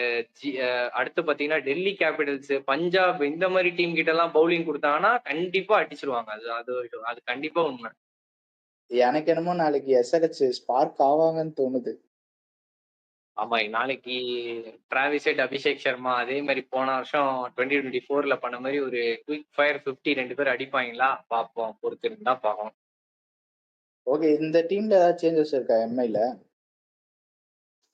அடுத்து பாத்தீங்கன்னா டெல்லி கேபிட்டல்ஸ், பஞ்சாப் இந்த மாதிரி டீம் கிட்ட எல்லாம் பவுலிங் கொடுத்தாங்கன்னா கண்டிப்பா அடிச்சிருவாங்க. அது கண்டிப்பா உண்மை. எனக்கு என்னமோ நாளைக்கு எஸ்ஆர்ஹெச் ஸ்பார்க் ஆவாங்கன்னு தோணுது. ஆமா, நாளைக்கு டிராவிஸ் ஹெட், அபிஷேக் சர்மா அதே மாதிரி போன வருஷம் 2024ல பண்ண மாதிரி ஒரு குயிக் ஃபயர் 50 2 பேர் அடிப்பாங்களா பாப்போம். பொறுத்து இருந்தா பார்க்கணும். ஓகே, இந்த டீம்ல ஏதாவது சேஞ்சஸ் இருக்கா எம்ஐல?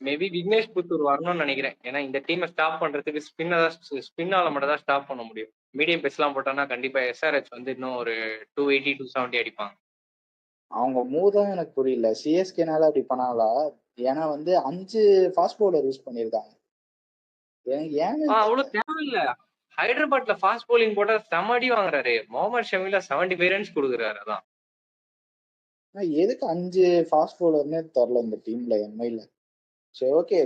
மேபி விக்னேஷ் புத்தூர் வரணும்னு நினைக்கிறேன். ஏன்னா இந்த டீமை ஸ்டாப் பண்றதுக்கு ஸ்பின்னால மட்டும் தான் ஸ்டாப் பண்ண முடியும். மீடியம் பேஸ் எல்லாம் போட்டோம்னா கண்டிப்பா எஸ்ஆர்ஹெச் வந்து இன்னும் ஒரு 280 270 அடிப்பாங்க. அவங்க மூதான் எனக்கு புரியல. சிஎஸ்கேனால அப்படி பண்ணாங்களா? ஏன்னா வந்து 5 ஃபாஸ்ட் பவுலர் யூஸ் பண்ணிருக்காங்க. அவ்வளவு தேவையில்ல. ஹைதராபாத்ல ஃபாஸ்ட் போலிங் போட்டா செம அடி வாங்குறாரு. முகமது ஷமில 75 ரன்ஸ் கொடுக்குறாரு. அதான் எதுக்கு 5 ஃபாஸ்ட் பவுலர்னே தெரியல இந்த டீம்ல எம்ஐல. சரி, ஓகே.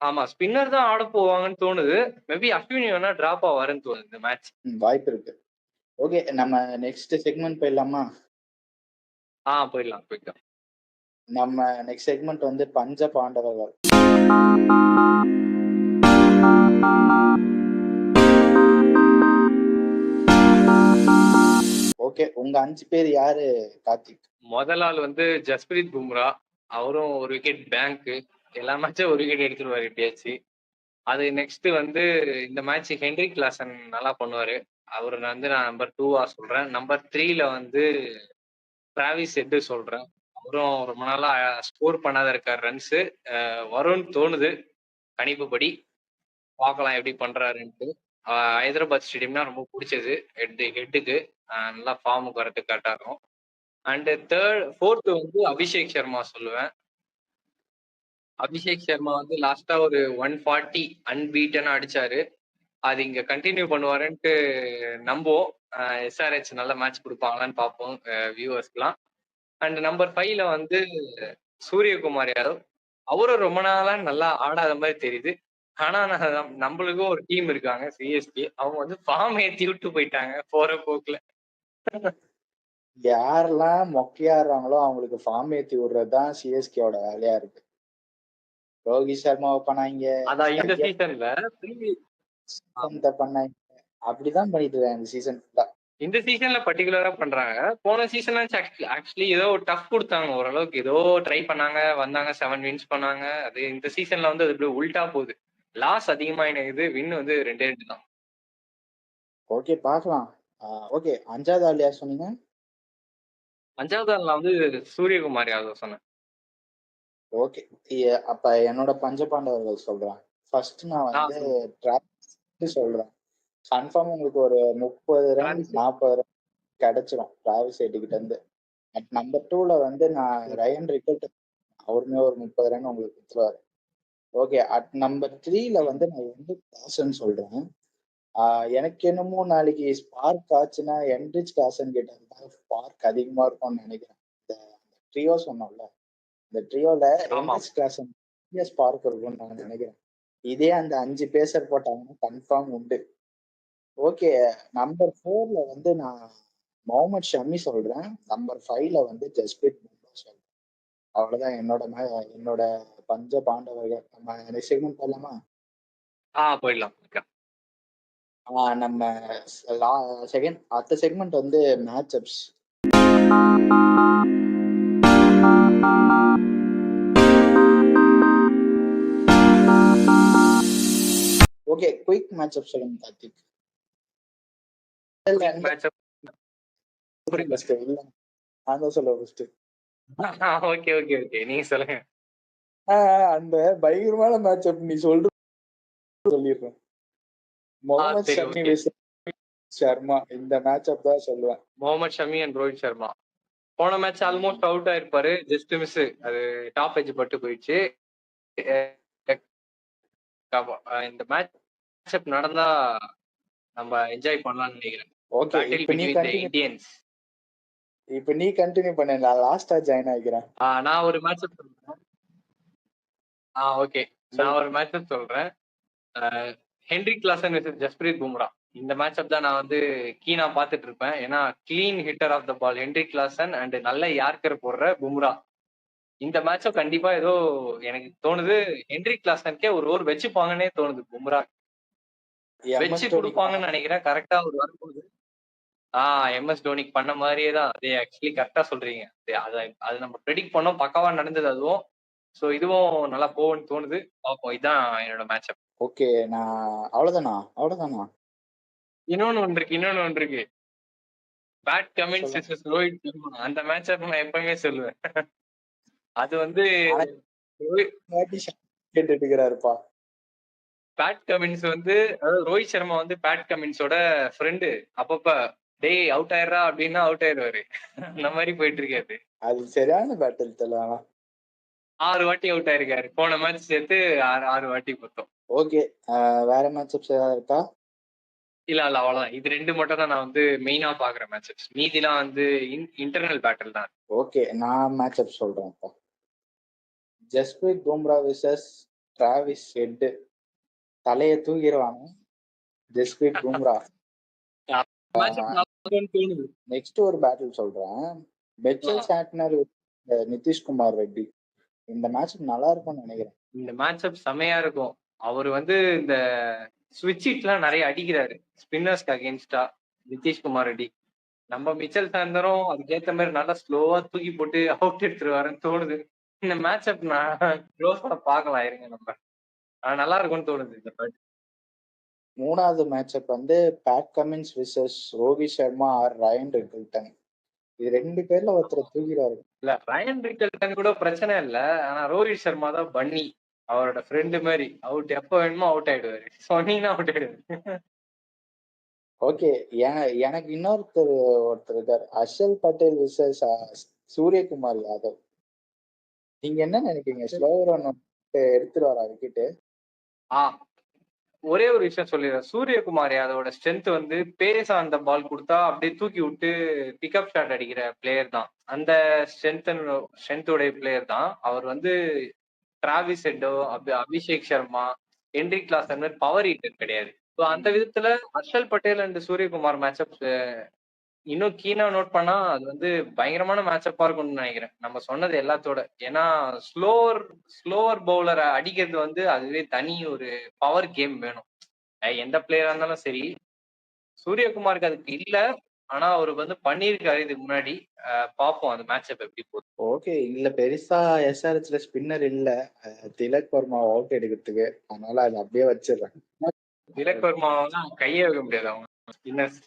ஆமா, ஸ்பின்னர் தான் ஆட போவாங்கன்னு தோணுது. மேபி அஸ்வினி வேணா டிராப் ஆவாருன்னு தோணுது இந்த மேட்ச். வாய்ப்பு இருக்கு. ஓகே, நம்ம நெக்ஸ்ட் செக்மெண்ட் போயிடலாமா? போயிடலாம். நம்ம நெக்ஸ்ட் செக்மெண்ட் வந்து பஞ்ச பாண்டவர்கள். ஓகே, உங்க 5 பேர் யாரு கார்த்திக்? முதல் ஆள் வந்து ஜஸ்பிரீத் பும்ரா. அவரும் ஒரு விக்கெட் பேங்க். எல்லா மேட்சும் ஒரு விக்கெட் எடுத்துருவாரு எப்படியாச்சு. அது நெக்ஸ்ட் வந்து இந்த மேட்ச் ஹென்ரிக் கிளாசன் நல்லா பண்ணுவாரு. அவரு வந்து நான் நம்பர் 2 சொல்றேன். நம்பர் 3ல வந்து டிராவிஸ் ஹெட் சொல்றேன். அவரும் ரொம்ப நாளா ஸ்கோர் பண்ணாத இருக்காரு ரன்ஸ். வரும்னு தோணுது கணிப்புப்படி. பார்க்கலாம் எப்படி பண்றாருன்ட்டு. ஹைதராபாத் ஸ்டேடியம்னா ரொம்ப பிடிச்சது. ஹெட்டுக்கு நல்லா ஃபார்முக்கு வரதுக்கு கரெக்டா இருக்கும். அண்ட் ஃபோர்த் வந்து அபிஷேக் சர்மா சொல்லுவேன். அபிஷேக் சர்மா வந்து லாஸ்டா ஒரு 140 அன்பீட்டனா அடிச்சாரு. அது இங்க கண்டினியூ பண்ணுவாருன்ட்டு நம்புவோம். எஸ்ஆர்ஹெச் நல்ல மேட்ச் கொடுப்பாங்களான்னு பார்ப்போம் வியூவர்ஸ்க்குலாம். அண்ட் நம்பர் 5ல வந்து சூரியகுமார் யாதவ். அவரும் ரொம்ப நாளா நல்லா ஆடாத மாதிரி தெரியுது. ஆனா நம்மளுக்கும் ஒரு டீம் இருக்காங்க சிஎஸ்கே. அவங்க வந்து ஃபார்ம் ஏத்தி விட்டு போயிட்டாங்க போற போக்குல. யாரெல்லாம் மொக்கையாடுறாங்களோ அவங்களுக்கு ஃபார்ம் ஏத்தி விடுறதுதான் சிஎஸ்கேவோட வேலையா இருக்கு. ரோஹித் சர்மாவை பண்ணாங்க, அதான் இந்த சீசன்ல பண்ணாங்க, அப்படிதான் பண்ணிட்டு இருக்காங்க இந்த சீசன் ஃபுல்லா. இந்த சீசன்ல பர்டிகுலரா பண்றாங்க. போன சீசன்ல ஆக்சுவலி ஏதோ ஒரு டஃப் கொடுத்தாங்க. ஓரளவுக்கு ஏதோ ட்ரை பண்ணாங்க, வந்தாங்க, 7 வின்ஸ் பண்ணாங்க. அது இந்த சீசன்ல வந்து அது உல்டா போகுது. லாஸ் அதிகமா இது, வின் வந்து 2 தான். ஓகே, பார்க்கலாம். ஓகே, 5வது ஆள் யார் சொன்னீங்க? 5வது ஆள் நான் வந்து சூரியகுமார் யாதவ் சொன்னேன். ஓகே, அப்ப என்னோட பஞ்சபாண்டவர்கள் சொல்றேன். ஃபர்ஸ்ட் நான் வந்து டிராவிஸ் சொல்றேன். கன்ஃபார்ம் உங்களுக்கு ஒரு 30 ரன் 40 ரன் கிடைச்சிரும் டிராவிஸ் ஹெட் கிட்ட இருந்து. அட் நம்பர் 2ல வந்து நான் ரயன் ரிக்கல்ட், அவருமே ஒரு 30 ரன் உங்களுக்கு கொடுத்துருவாரு. ஓகே, அட் நம்பர் 3ல வந்து நான் வந்து காசன் சொல்றேன். எனக்கு என்னமோ நாளைக்கு ஸ்பார்க் ஆச்சுன்னா என்ரிச் காசன் கிட்ட இருந்தா ஸ்பார்க் அதிகமா இருக்கும்னு நினைக்கிறேன். இந்த ட்ரியோ சொன்னோம்ல, இந்த ட்ரியோல என்ரிச் காசன் ஸ்பார்க் இருக்கும்னு நான் நினைக்கிறேன். இதே அந்த 5 பேசர் போட்டாங்கன்னா கன்ஃபார்ம் உண்டு. ஓகே, நம்பர் 4ல வந்து நான் முகமது ஷமி சொல்றேன். நம்பர் 5ல வந்து ஜஸ்பிரீத் பும்ரா சொல்றேன். அவ்வளவுதான் என்னோட பஞ்ச பாண்டவர்கள். நம்ம நெக்ஸ்ட் செக்மெண்ட் போடலாமா? போயிடலாம். நம்ம அடுத்த செக்மெண்ட் வந்து match ups. Okay, quick match அப் சொல்லுங்க கார்த்திக். ஓகே ஓகே ஓகே, நீங்க சொல்லுங்க. அந்த பயங்கரமான மேட்ச் அப் நீ சொல்லிடுறேன். முகமது ஷமி வெர்சஸ் சர்மா, இந்த மேட்ச் அப் தான் சொல்லுவேன். முகமது ஷமி அண்ட் ரோஹித் சர்மா. போன மேட்ச் ஆல்மோஸ்ட் அவுட் ஆயிருப்பாரு, ஜஸ்ட் மிஸ். அது டாப் எட்ஜ் பட்டு போயிடுச்சு. இந்த மேட்ச் நடந்தா நம்ம என்ஜாய் பண்ணலாம்னு நினைக்கிறேன். ஓகே, இப்போ நீ கண்டினியூ. இந்தியன்ஸ் இப்ப நீ கண்டினியூ பண்ண, நான் லாஸ்டா ஜாயின் ஆகிக்கிறேன். நான் ஒரு மேட்ச் சொல்றேன். ஓகே, நான் ஒரு மேட்ச் சொல்றேன். Heinrich Klaasen versus Jasprit Bumrah. இந்த மேட்ச் தான் நான் வந்து கீனா பாத்துட்டு இருப்பேன். ஏன்னா clean hitter of the ball Heinrich Klaasen and நல்ல யார்க்கர் போடுற பும்ரா. இந்த மேட்சும் கண்டிப்பா ஏதோ எனக்கு தோணுது ஹென்ரிக் கிளாசனுக்கே ஒரு ஓவர் வச்சுப்பாங்கன்னே தோணுது. பும்ரா வச்சு கொடுப்பாங்கன்னு நினைக்கிறேன். கரெக்டா ஒரு வரும்போது எம்எஸ் தோனிக்கு பண்ண மாதிரியே தான். அதே ஆக்சுவலி கரெக்டா சொல்றீங்க. அது நம்ம ப்ரெடிக்ட் பண்ணோம், பக்காவா நடந்தது அதுவும். சோ இதுவும் நல்லா போகும்னு தோணுது. பார்ப்போம். இதுதான் என்னோட மேட்ச். ஓகே, நான் அவ்வளவுதானா? இன்னொன்னு ஒன்று இருக்கு. Pat Cummins versus Rohit Sharma. அந்த மேட்ச் நான் எப்பவுமே சொல்லுவேன். அது வந்து கேட்டுட்டு இருக்கிறாருப்பா. பேட் கமின்ஸ் வந்து, அதாவது ரோஹித் சர்மா வந்து பேட் கமின்ஸோட ஃப்ரெண்டு. அப்பப்ப டேய் அவுட் ஆயிடுறா அப்படின்னா அவுட் ஆயிடுவாரு. அந்த மாதிரி போயிட்டு இருக்காரு. அது சரியான பேட்டில் தெரியல. 6 வாட்டி அவுட் ஆயிருக்காரு. போன மேட்ச் சேர்த்து 6 வாட்டி மொத்தம். ஓகே, வேற மேட்சப்ஸ் ஏதாவது இருக்கா? இல்ல அவ்வளவுதான். இது 2 மட்டும் தான் நான் வந்து மெயினா பாக்குற மேட்சப்ஸ். மீதிலாம் வந்து இன்டர்னல் பேட்டில் தான். ஓகே, நான் மேட்சப் சொல்றேன். Jasprit Bumrah versus Travis head. தலைய தூக்கிடுவாங்க ஜஸ்பிரீத் பும்ரா. நெக்ஸ்ட் ஒரு பேட்டில் சொல்றேன். Mitchell Santner Nitish Kumar Reddy. இந்த மேட்ச் நல்லா இருக்கும்னு நினைக்கிறேன். இந்த மேட்சப் செமையா இருக்கும். அவர் வந்து இந்த ஸ்விட்ச் ஹிட்லாம் நிறைய அடிக்கிறாரு ஸ்பின்னர்ஸ்க்கு அகேன்ஸ்டா. நிதிஷ்குமார் ரெட்டி நம்ம மிச்சல் சாந்தரும் அதுக்கேற்ற மாதிரி நல்லா ஸ்லோவா தூக்கி போட்டு அவுட் எடுத்துருவாருன்னு தோணுது. இந்த மேட்சப் நான் க்ளோஸா பார்க்கலாம் இருங்க. நம்ம நல்லா இருக்கும்னு தோணுது இந்த மேட்ச். மூணாவது மேட்சப் வந்து Pat Cummins versus Rohit Sharma or Ryan Rickelton. இது 2 பேர்ல ஒருத்தர் தூக்கிறாரு. இல்ல ரயன் ரிக்கில்டன் கூட பிரச்சனை இல்ல. ஆனா ரோஹித் சர்மா தான் பன்னி. அவரோட ஃப்ரெண்டு மாதிரி அவுட் எப்ப வேணுமோ அவுட் ஆயிடுவாரு. சொன்னீங்கன்னா அவுட் ஆயிடுவாரு. ஓகே, எனக்கு ஒருத்தர் இருக்காரு. ஹர்ஷல் பட்டேல் விசஸ் சூரியகுமார் யாதவ். நீங்க என்ன நினைக்கிறீங்க? ஸ்லோவர் எடுத்துருவாரா விக்கெட்? ஒரே ஒரு விஷயம் சொல்லிடுறேன். சூரியகுமார் யாதவோட ஸ்ட்ரென்த் வந்து பேஸ் அந்த பால் கொடுத்தா அப்படியே தூக்கி விட்டு பிக்அப் ஷாட் அடிக்கிற பிளேயர் தான். அந்த ஸ்ட்ரென்த்தோடைய பிளேயர் தான் அவர். வந்து டிராவிஸ் ஹெட்டோ, அபிஷேக் சர்மா, ஹென்ரிக் கிளாசன் மாதிரி பவர் ஹீட்டர் கிடையாது. ஸோ அந்த விதத்துல ஹர்ஷல் பட்டேல் அண்ட் சூரியகுமார் மேட்சப் இன்னும் கீனா நோட் பண்ணா அது வந்து பயங்கரமான மேட்சப்பா இருக்கும்னு நினைக்கிறேன். நம்ம சொன்னது எல்லாத்தோட. ஏன்னா ஸ்லோவர் பவுலரை அடிக்கிறது வந்து அதுவே தனி ஒரு பவர் கேம் வேணும். எந்த பிளேயரா இருந்தாலும் சரி. சூரியகுமாருக்கு அதுக்கு இல்ல. ஆனா அவரு வந்து பண்ணிருக்காரு இதுக்கு முன்னாடி. பாப்போம் அந்த மேட்சப் எப்படி போகுது. ஓகே, இல்ல பெருசா எஸ்ஆர்எச்ல ஸ்பின்னர் இல்ல திலக் வர்மா அவுட் எடுக்கிறதுக்கு. அதனால அது அப்படியே வச்சிடுறேன். திலக் வர்மா கையே வைக்க முடியாது அவங்க ஸ்பின்னர்ஸ்.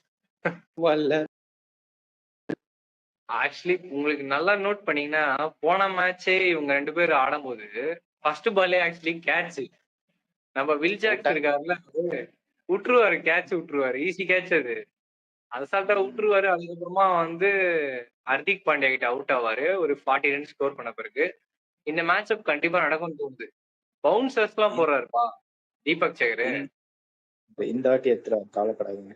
ஆக்சுவலி உங்களுக்கு நல்லா நோட் பண்ணீங்கன்னா போன மேட்சே இவங்க 2 பேரும் ஆடும்போது ஃபர்ஸ்ட் பாலே ஆக்சுவலி கேட்ச். நம்ம வில் ஜாக்ஸ் இருக்காருல்ல, விட்டுருவாரு, கேட்ச் விட்டுருவாரு. ஈஸி கேட்ச் அது. அசால்ட்டா விட்டுருவாரு. அதுக்கப்புறமா வந்து ஹர்திக் பாண்டியா கிட்ட அவுட் ஆவாரு ஒரு 40 ரன் ஸ்கோர் பண்ண பிறகு. இந்த மேட்சப் கண்டிப்பா நடக்கும்னு தோணுது. பவுன்சர்ஸ் எல்லாம் போடுறாருப்பா தீபக் சேகர். இந்த வாட்டி எடுத்துருவாரு, கவலைப்படாதீங்க.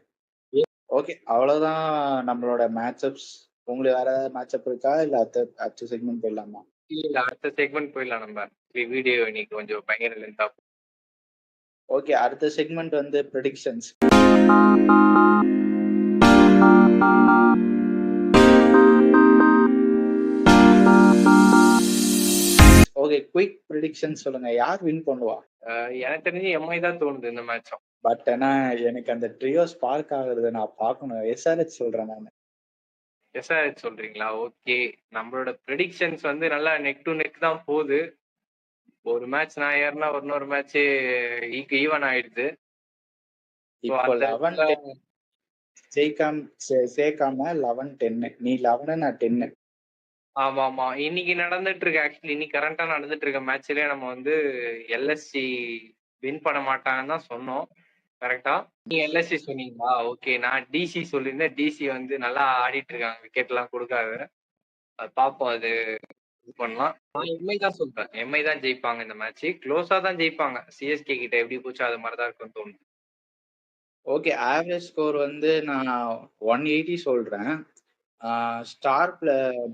ஓகே, அவ்வளவுதான் நம்மளோட மேட்சப்ஸ். உங்களுக்கு வேற ஏதாவது மேட்சப் இருக்கா? இல்ல அடுத்த செக்மெண்ட் போயிடலாமா? இல்ல அடுத்த செக்மெண்ட் போயிடலாம். நம்ம வீடியோ இன்னைக்கு கொஞ்சம் பயங்கர லென்த்தா. ஓகே, அடுத்த செக்மெண்ட் வந்து ப்ரெடிக்ஷன்ஸ். ஓகே, குயிக் ப்ரெடிக்ஷன் சொல்லுங்க. யார் வின் பண்ணுவா? எனக்கு தெரிஞ்சு எம்ஐ தான் தோணுது இந்த மேட்சும். பட் ஆனா எனக்கு அந்த ட்ரியோ ஸ்பார்க் ஆகுறத நான் பார்க்கணும். எஸ்ஆர்எச் சொல்றேன் நான். எஸ்ஆர்எச் சொல்றீங்களா? ஓகே, நம்மளோட ப்ரெடிக்ஷன்ஸ் வந்து நல்லா நெக் டு நெக் தான் போகுது. ஒரு மேட்ச் நான் ஏறினா இன்னொரு மேட்ச் ஈவன் ஆயிடுது. இப்போ 11 சேர்க்காம 11-10. நீ 11 நான் 10. ஆமா இன்னைக்கு நடந்துட்டு இருக்க, ஆக்சுவலி இன்னைக்கு கரண்டா நடந்துட்டு இருக்க மேட்ச்லயே நம்ம வந்து எல்எஸ்சி வின் பண்ண மாட்டாங்கன்னு தான் சொன்னோம். கரெக்டா? நீங்க எல்எஸ்சி சொன்னீங்களா? ஓகே, நான் டிசி சொல்லியிருந்தேன். டிசி வந்து நல்லா ஆடிட்டு இருக்காங்க, விக்கெட் எல்லாம் கொடுக்காது. அது பார்ப்போம், அது இது பண்ணலாம். நான் எம்ஐ தான் சொல்றேன். எம்ஐ தான் ஜெயிப்பாங்க இந்த மேட்ச். க்ளோஸா தான் ஜெயிப்பாங்க. சிஎஸ்கே கிட்ட எப்படி போச்சோ அது மாதிரி தான் இருக்கும்னு தோணுது. ஓகே, ஆவரேஜ் ஸ்கோர் வந்து நான் 180 சொல்றேன். ஸ்டார்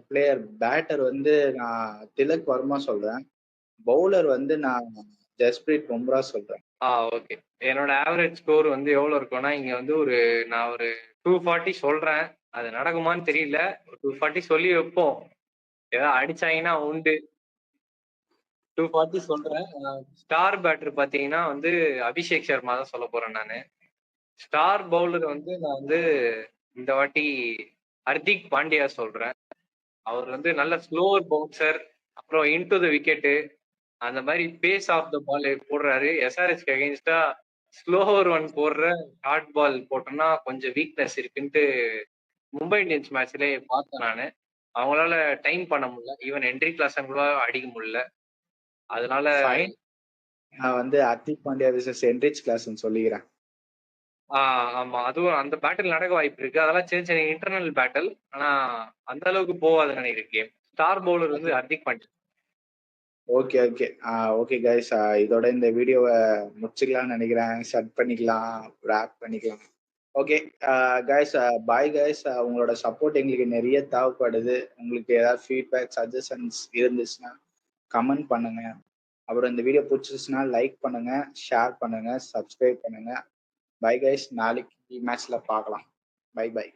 பிளேயர் பேட்டர் வந்து நான் திலக் வர்மா சொல்றேன். பவுலர் வந்து நான் ஜஸ்பிரீத் பும்ரா சொல்றேன். ஓகே. என்னோட ஆவரேஜ் ஸ்கோர் வந்து எவ்வளவு இருக்கும்னா, இங்க வந்து நான் ஒரு 240 சொல்றேன். அது நடக்குமான்னு தெரியல. 240 சொல்லி வைப்போம். ஏதாவது அடிச்சாங்கன்னா உண்டு. 240 சொல்றேன். ஸ்டார் பேட்டர் பாத்தீங்கன்னா வந்து அபிஷேக் சர்மா தான் சொல்ல போறேன் நானு. ஸ்டார் பவுலர் வந்து நான் வந்து இந்த வாட்டி ஹர்திக் பாண்டியா சொல்றேன். அவர் வந்து நல்ல ஸ்லோவர் பவுன்சர், அப்புறம் இன்டு த விக்கெட்டு, அந்த மாதிரி பேஸ் ஆஃப் த பால் போடுறாரு. எஸ்ஆர்எஸ்க்கு அகேன்ஸ்டா ஸ்லோவர் ஒன் போடுற ஷார்ட் பால் போட்டோம்னா கொஞ்சம் வீக்னஸ் இருக்குன்ட்டு மும்பை இந்தியன்ஸ் மேட்ச்லயே பார்த்தேன் நானு. அவங்களால டைம் பண்ண முடியல. ஈவன் என்ட்ரி கிளாஸ் கூட அடிக்க முடியல. அதனால ஃபைன். நான் வந்து ஹர்திக் பாண்டியா விசஸ் என்ரிச் கிளாஸ்ன்னு சொல்லிக்கிறேன். ஆமா. அதுவும் அந்த பேட்டில் நடக்க வாய்ப்பு இருக்கு. அதெல்லாம் சின்ன சின்ன இன்டர்னல் பேட்டில். ஆனா அந்த அளவுக்கு போகாதுன்னு நினைக்கிறேன் கேம். ஸ்டார் பவுலர் வந்து Hardik Pandya. Okay okay okay guys, இதோட இந்த வீடியோவை முடிச்சுக்கலாம்னு நினைக்கிறேன். ஷட் பண்ணிக்கலாம், ரேப் பண்ணிக்கலாம். Okay guys, bye guys. உங்களோட சப்போர்ட் எங்களுக்கு நிறைய தேவைப்படுது. உங்களுக்கு ஏதாவது ஃபீட்பேக் சஜஷன்ஸ் இருந்துச்சுன்னா கமெண்ட் பண்ணுங்க. அப்புறம் இந்த வீடியோ பிடிச்சிருச்சுன்னா லைக் பண்ணுங்க, ஷேர் பண்ணுங்க, சப்ஸ்கிரைப் பண்ணுங்க. பை கைஸ், நாளைக்கு மேட்ச்ல பார்க்கலாம். Bye by.